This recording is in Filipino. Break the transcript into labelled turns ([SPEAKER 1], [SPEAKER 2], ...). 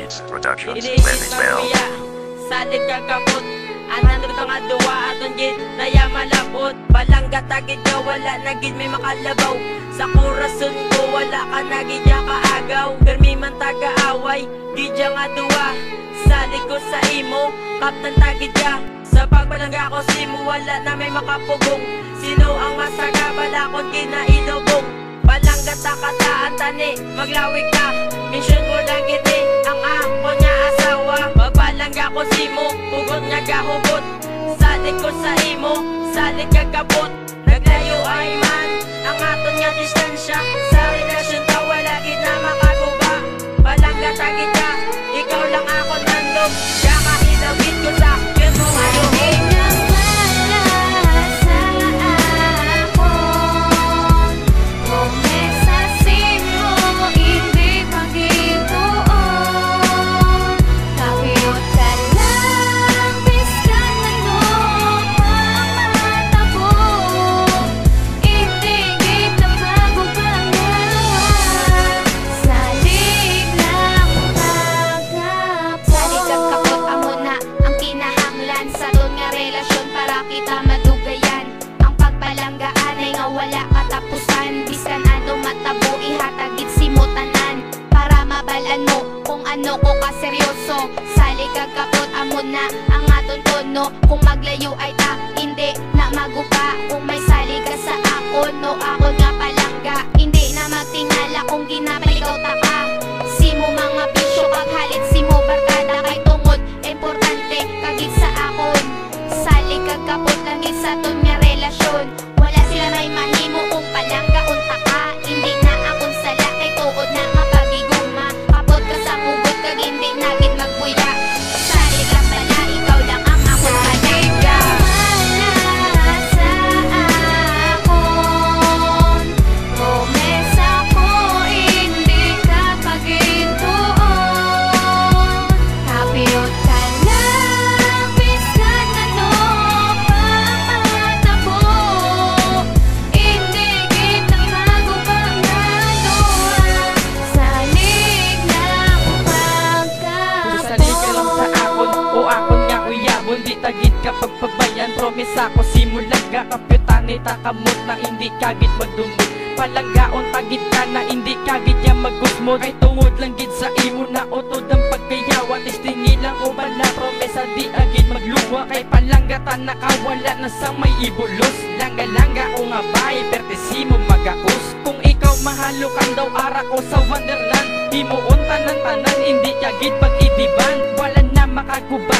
[SPEAKER 1] Beats Productions.
[SPEAKER 2] Iniisip na kuya, salit kagapot. Anandot ang aduwa aton gid naya malabot. Balangga tagid ka wala nagid may makalabaw. Sa kurason ko wala ka nagid ya kaagaw. Permi man taga-away, gidya nga duwa. Salit ko sa imo, kaptan tagid ka. Sa pagbalangga ko simo wala na may makapugong. Sino ang masaga balakon kinainubong. Balangga takataan tani, maglawig ka. Mission mo lang giti, ang ako niya asawa. Babalangga ko simo, pugot nga gahugot. Salit ko sa imo, salit kagabot. Naglayo ay man, ang aton nga distansya. Sa relasyon ta wala gid na makaguba. Balangga tagid ka, ikaw lang ako nandog. Kaya hilawit ko sa yun mo ngayon.
[SPEAKER 3] Kita madugayan ang pagbalanggaan ay nga wala katapusan. Bisan ano matabo ihatagit simutanan para mabalan mo kung ano ko kaseryoso. Sali kagkapot amo na ang aton tono. Kung maglayo ay ta hindi na magupa. Kung may sali ka sa akon no ako nga palangga. Hindi na magtingala kung ginapaligaw ta ka. Simo mga bisyo paghalit simo barkada kay tungod importante kagit sa akon. Sali kagkapot langit sa ton nga relasyon. Wala sila may mahimo kung palangga unta ka. Hindi na akong sala kay tuod na mapagiguma. Kapot ka sa hugot kag hindi nagit magbuya. Sali lang pala ikaw lang ang akong palangga. Wala sa akon promesa ko hindi ka pagituon. Kapiyot ka lang biskan ano pamatabo. Hindi kita magupangano. Salig lang pagkapon.
[SPEAKER 2] Salig ka lang sa akon o akon nga uyabon. Di tagit ka pagpabayan, promesa ko simulan ka. Kapyutan ita kamot na hindi kagit magdumot. Palanggaon tagit ka na hindi kagit ya magusmod. Ay tungod lang gid sa imo na utod ang pagkayawa. Testingi lang o bala promesa di agit magluwa. Kay palanggatan nakawala na sang may ibulos. Langga-langga o nga bay pertesimo magaus. Kung ikaw mahalukan daw ara ko sa wonderland. Di mo untan ng tanan hindi kagit pag-idiban. Wala na makaguba